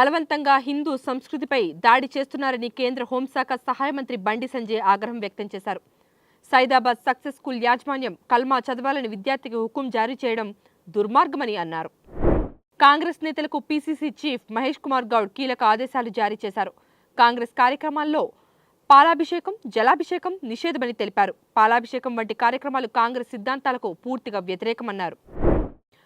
బలవంతంగా హిందూ సంస్కృతిపై దాడి చేస్తున్నారని కేంద్ర హోంశాఖ సహాయ మంత్రి బండి సంజయ్ ఆగ్రహం వ్యక్తం చేశారు. సైదాబాద్ సక్సెస్ స్కూల్ యాజమాన్యం కల్మా చదవాలని విద్యార్థికి హుకుం జారీ చేయడం దుర్మార్గమని అన్నారు. కాంగ్రెస్ నేతలకు పీసీసీ చీఫ్ మహేష్ కుమార్ గౌడ్ కీలక ఆదేశాలు జారీ చేశారు. కాంగ్రెస్ కార్యక్రమాల్లో పాలాభిషేకం, జలాభిషేకం నిషేధమని తెలిపారు. పాలాభిషేకం వంటి కార్యక్రమాలు కాంగ్రెస్ సిద్ధాంతాలకు పూర్తిగా వ్యతిరేకమన్నారు.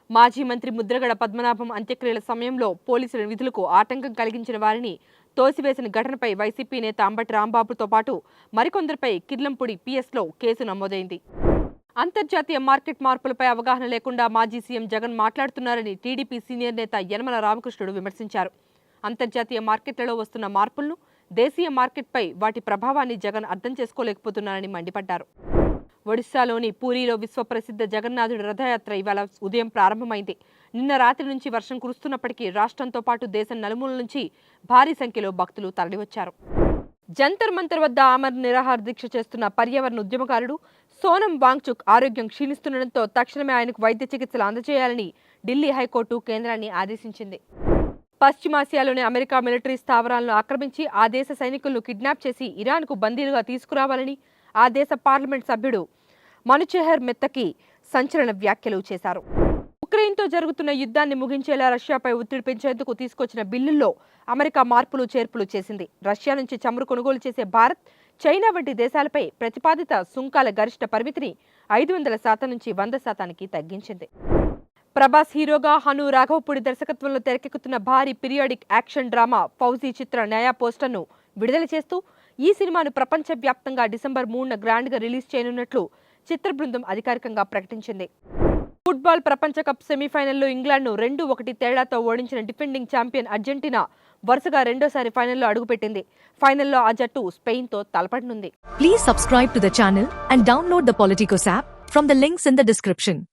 మాజీ మంత్రి ముద్రగడ పద్మనాభం అంత్యక్రియల సమయంలో పోలీసుల విధులకు ఆటంకం కలిగించిన వారిని తోసివేసిన ఘటనపై వైసీపీ నేత అంబటి రాంబాబుతో పాటు మరికొందరిపై కిర్లంపూడి పిఎస్లో కేసు నమోదైంది. అంతర్జాతీయ మార్కెట్ మార్పులపై అవగాహన లేకుండా మాజీ సీఎం జగన్ మాట్లాడుతున్నారని టీడీపీ సీనియర్ నేత యనమల రామకృష్ణుడు విమర్శించారు. అంతర్జాతీయ మార్కెట్లలో వస్తున్న మార్పులను, దేశీయ మార్కెట్పై వాటి ప్రభావాన్ని జగన్ అర్థం చేసుకోలేకపోతున్నారని మండిపడ్డారు. ఒడిశాలోని పూరీలో విశ్వప్రసిద్ధ జగన్నాథుడి రథయాత్ర ఇవాళ ఉదయం ప్రారంభమైంది. నిన్న రాత్రి నుంచి వర్షం కురుస్తున్నప్పటికీ రాష్ట్రంతో పాటు దేశం నలుమూలల నుంచి భారీ సంఖ్యలో భక్తులు తరలివచ్చారు. జంతర్ మంతర్ వద్ద ఆమరణ నిరాహార దీక్ష చేస్తున్న పర్యావరణ ఉద్యమకారుడు సోనం వాంగ్చుక్ ఆరోగ్యం క్షీణిస్తుండటంతో తక్షణమే ఆయనకు వైద్య చికిత్సలు అందజేయాలని ఢిల్లీ హైకోర్టు కేంద్రాన్ని ఆదేశించింది. పశ్చిమాసియాలోని అమెరికా మిలిటరీ స్థావరాలను ఆక్రమించి ఆ దేశ సైనికులను కిడ్నాప్ చేసి ఇరాన్కు బందీలుగా తీసుకురావాలని ఆ దేశ పార్లమెంట్ సభ్యుడు మనుచెహర్ మెత్తకి సంచలన వ్యాఖ్యలు చేశారు. ఉక్రెయిన్తో జరుగుతున్న యుద్ధాన్ని ముగించేలా రష్యాపై ఒత్తిడి పెంచేందుకు తీసుకొచ్చిన బిల్లుల్లో అమెరికా మార్పులు చేర్పులు చేసింది. రష్యా నుంచి చమురు కొనుగోలు చేసే భారత్, చైనా వంటి దేశాలపై ప్రతిపాదిత సుంకాల గరిష్ట పరిమితిని 500% నుంచి 100%కి తగ్గించింది. ప్రభాస్ హీరోగా హను రాఘవపూడి దర్శకత్వంలో తెరకెక్కుతున్న భారీ పీరియాడిక్ యాక్షన్ డ్రామా ఫౌజీ చిత్ర న్యాయ పోస్టర్ను విడుదల చేస్తూ ఈ సినిమాను ప్రపంచవ్యాప్తంగా డిసెంబర్ 3న గ్రాండ్గా రిలీజ్ చేయనున్నట్లు చిత్ర బృందం అధికారికంగా ప్రకటించింది. ఫుట్బాల్ ప్రపంచ కప్ సెమీఫైనల్లో ఇంగ్లాండ్ను 2-1 తేడాతో ఓడించిన డిఫెండింగ్ ఛాంపియన్ అర్జెంటీనా వరుసగా రెండోసారి ఫైనల్లో అడుగుపెట్టింది. ఫైనల్లో ఆ జట్టు స్పెయిన్తో తలపడనుంది. Please subscribe to the channel and download the Politicos app from the links in the description.